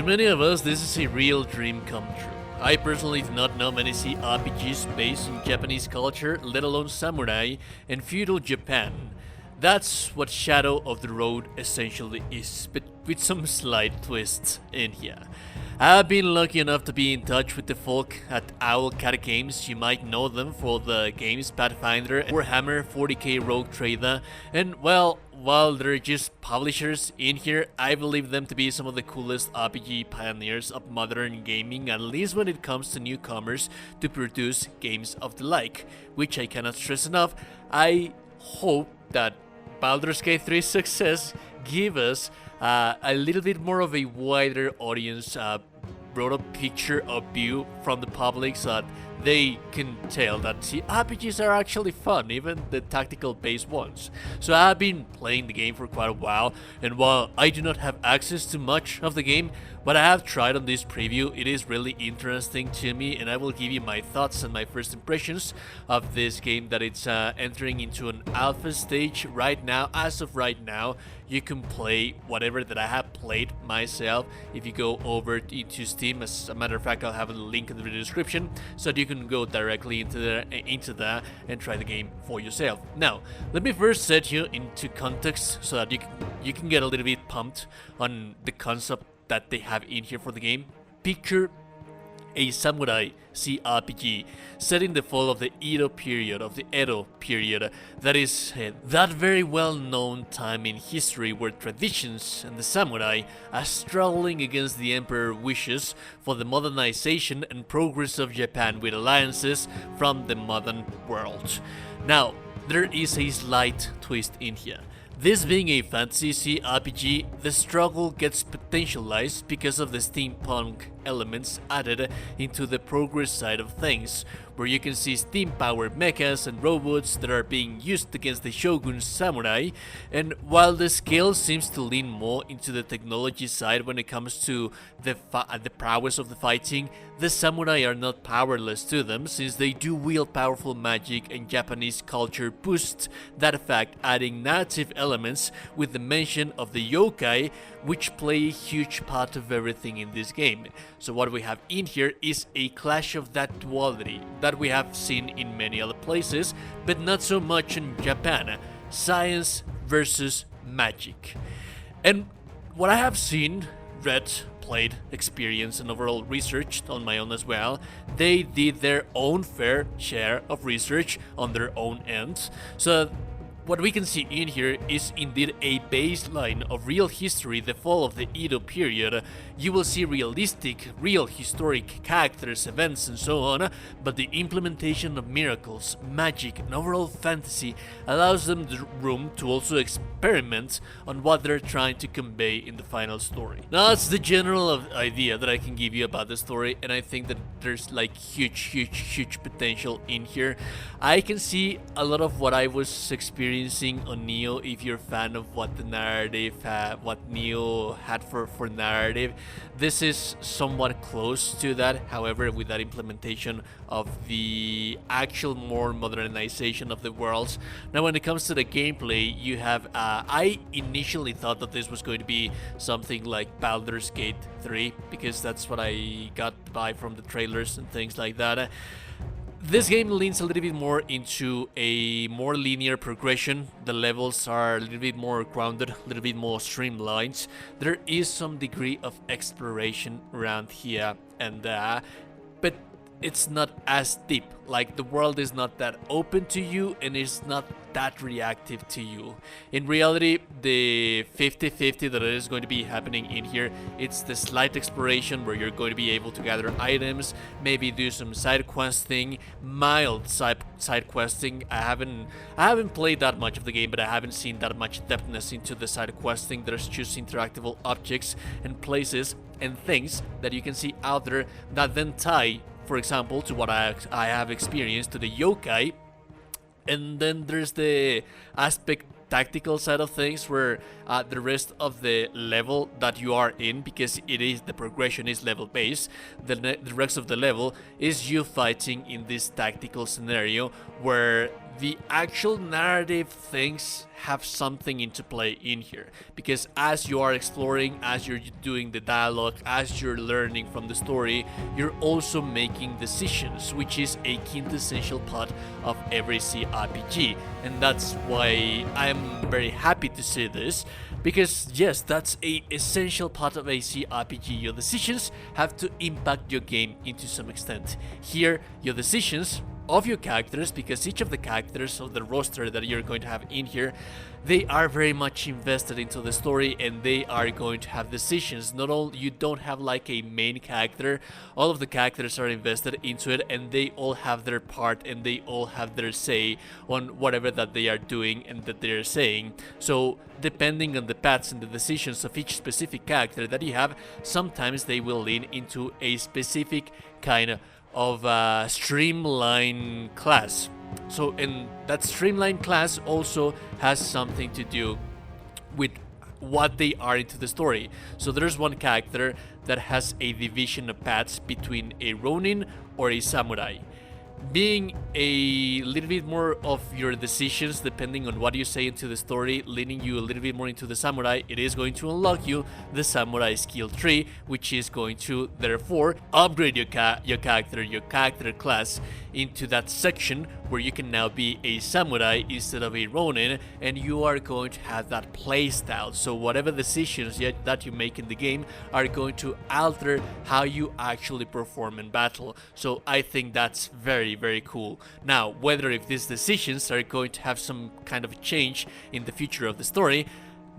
To many of us, this is a real dream come true. I personally do not know many CRPGs based in Japanese culture, let alone samurai and feudal Japan. That's what Shadow of the Road essentially is, but with some slight twists in here. I've been lucky enough to be in touch with the folk at RPJames. You might know them for the games Pathfinder and Warhammer 40k Rogue Trader, and well, while they're just publishers in here, I believe them to be some of the coolest RPG pioneers of modern gaming, at least when it comes to newcomers to produce games of the like, which I cannot stress enough. I hope that Baldur's Gate 3's success give us a little bit more of a wider audience, broader picture of view from the public, so that they can tell that RPGs are actually fun, even the tactical based ones. So I've been playing the game for quite a while, and while I do not have access to much of the game, what I have tried on this preview, it is really interesting to me, and I will give you my thoughts and my first impressions of this game that it's entering into an alpha stage right now. As of right now, you can play whatever that I have played myself if you go over into Steam. As a matter of fact, I'll have a link in the video description so that you can go directly into that and try the game for yourself. Now, let me first set you into context so that you can get a little bit pumped on the concept that they have in here for the game. Picture a samurai CRPG set in the fall of the Edo period, that is that very well known time in history where traditions and the samurai are struggling against the emperor wishes for the modernization and progress of Japan with alliances from the modern world. Now, there is a slight twist in here. This being a fantasy CRPG, the struggle gets potentialized because of the steampunk elements added into the progress side of things, where you can see steam-powered mechas and robots that are being used against the shogun's samurai. And while the scale seems to lean more into the technology side when it comes to the prowess of the fighting, the samurai are not powerless to them, since they do wield powerful magic, and Japanese culture boosts that fact, adding narrative elements with the mention of the yokai, which play a huge part of everything in this game. So what we have in here is a clash of that duality that we have seen in many other places, but not so much in Japan. Science versus magic. And what I have seen, read, played, experienced, and overall researched on my own as well, they did their own fair share of research on their own end. So what we can see in here is indeed a baseline of real history, the fall of the Edo period. You will see realistic, real historic characters, events, and so on, but the implementation of miracles, magic, and overall fantasy allows them the room to also experiment on what they're trying to convey in the final story. Now, that's the general idea that I can give you about the story, and I think that there's like huge potential in here. I can see a lot of what I was experiencing on Neo, if you're a fan of what the narrative what Neo had for narrative. This is somewhat close to that, however, with that implementation of the actual more modernization of the worlds. Now, when it comes to the gameplay, you have I initially thought that this was going to be something like Baldur's Gate 3, because that's what I got by from the trailers and things like that. This game leans a little bit more into a more linear progression. The levels are a little bit more grounded, a little bit more streamlined. There is some degree of exploration around here, and but it's not as deep. Like, the world is not that open to you, and it's not that reactive to you. In reality, the 50-50 that is going to be happening in here, it's the slight exploration where you're going to be able to gather items, maybe do some side questing, mild side questing. I haven't played that much of the game, but I haven't seen that much depthness into the side questing. There's just interactable objects and places and things that you can see out there that then tie, for example, to what I have experienced, to the yokai. And then there's the aspect tactical side of things, where the rest of the level that you are in, because the progression is level based, the rest of the level is you fighting in this tactical scenario where the actual narrative things have something into play in here, because as you are exploring, as you're doing the dialogue, as you're learning from the story, you're also making decisions, which is a quintessential part of every CRPG. And that's why I'm very happy to see this, because yes, that's a essential part of a CRPG. Your decisions have to impact your game into some extent. Here, your decisions of your characters, because each of the characters of the roster that you're going to have in here, they are very much invested into the story, and they are going to have decisions. Not all, you don't have like a main character. All of the characters are invested into it, and they all have their part, and they all have their say on whatever that they are doing and that they're saying. So depending on the paths and the decisions of each specific character that you have, sometimes they will lean into a specific kind of streamline class. So, and that streamline class also has something to do with what they are into the story. So there's one character that has a division of paths between a Ronin or a samurai, being a little bit more of your decisions depending on what you say into the story, leaning you a little bit more into the samurai. It is going to unlock you the samurai skill tree, which is going to therefore upgrade your character class into that section where you can now be a samurai instead of a ronin, and you are going to have that play style. So whatever decisions that you make in the game are going to alter how you actually perform in battle. So I think that's very, very cool. Now, whether if these decisions are going to have some kind of change in the future of the story,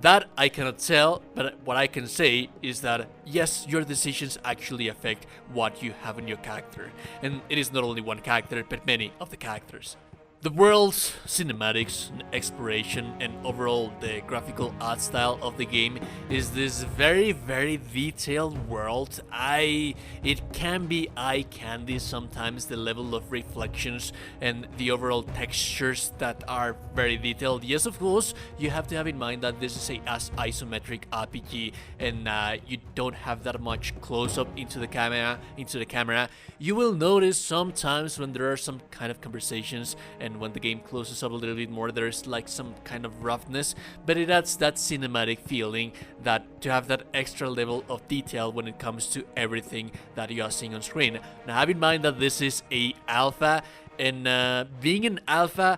that I cannot tell, but what I can say is that yes, your decisions actually affect what you have in your character. And it is not only one character, but many of the characters. The world's cinematics, exploration, and overall the graphical art style of the game is this very, very detailed world. It can be eye candy sometimes, the level of reflections and the overall textures that are very detailed. Yes, of course, you have to have in mind that this is a isometric RPG, and you don't have that much close-up into the camera. You will notice sometimes when there are some kind of conversations, and when the game closes up a little bit more, there's like some kind of roughness, but it adds that cinematic feeling, that to have that extra level of detail when it comes to everything that you are seeing on screen. Now, have in mind that this is a alpha, and being an alpha,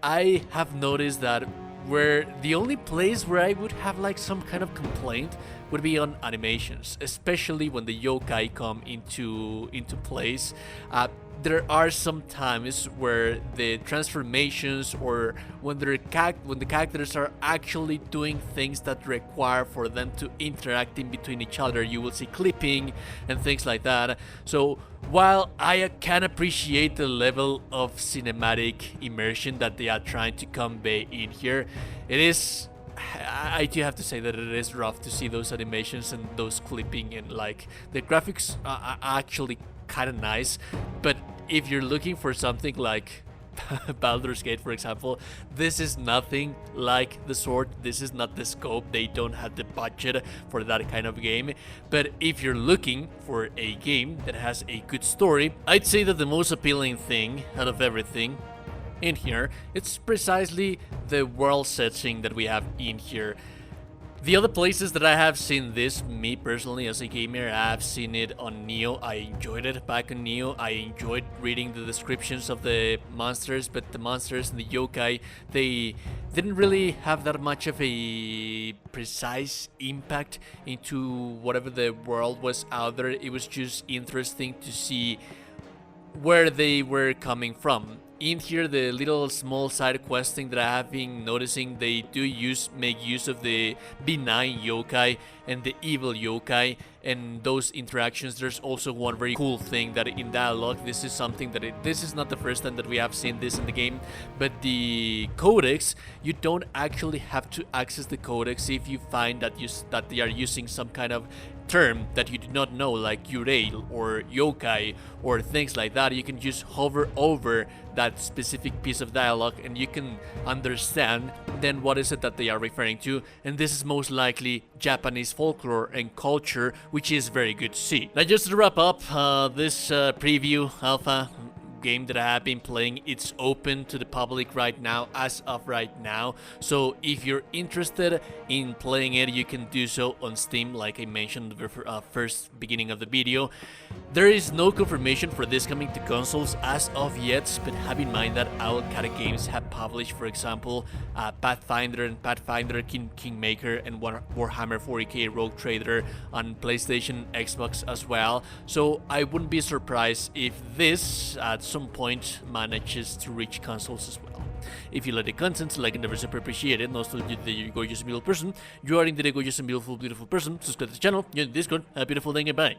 I have noticed that where the only place where I would have like some kind of complaint would be on animations, especially when the yokai come into place. There are some times where the transformations, or when the characters are actually doing things that require for them to interact in between each other, you will see clipping and things like that. So while I can appreciate the level of cinematic immersion that they are trying to convey in here, I do have to say that it is rough to see those animations and those clipping, and like the graphics are actually kind of nice, but if you're looking for something like Baldur's Gate, for example, this is nothing like the sort. This is not the scope. They don't have the budget for that kind of game. But if you're looking for a game that has a good story, I'd say that the most appealing thing out of everything in here, it's precisely the world setting that we have in here. The other places that I have seen this, me personally as a gamer, I have seen it on Neo. I enjoyed it back on Neo. I enjoyed reading the descriptions of the monsters, but the monsters and the yokai, they didn't really have that much of a precise impact into whatever the world was out there. It was just interesting to see where they were coming from. In here, the little small side questing that I have been noticing, they do make use of the benign yokai and the evil yokai, and those interactions. There's also one very cool thing that in dialogue, this is something that this is not the first time that we have seen this in the game, but the codex, you don't actually have to access the codex if you find that they are using some kind of term that you do not know, like yurei or yokai or things like that, you can just hover over that specific piece of dialogue and you can understand then what is it that they are referring to, and this is most likely Japanese folklore and culture, which is very good to see. Now, just to wrap up this preview alpha game that I have been playing, it's open to the public right now, as of right now, so if you're interested in playing it, you can do so on Steam, like I mentioned at the first beginning of the video. There is no confirmation for this coming to consoles as of yet, but have in mind that Owlcat Games have published, for example, Pathfinder and Pathfinder Kingmaker and Warhammer 40k Rogue Trader on PlayStation, Xbox as well, so I wouldn't be surprised if this at some point manages to reach consoles as well. If you like the content, like and never super appreciate it, and also that you're gorgeous and beautiful person, you are indeed a gorgeous and beautiful person, subscribe to the channel, join the Discord, have a beautiful day, and bye.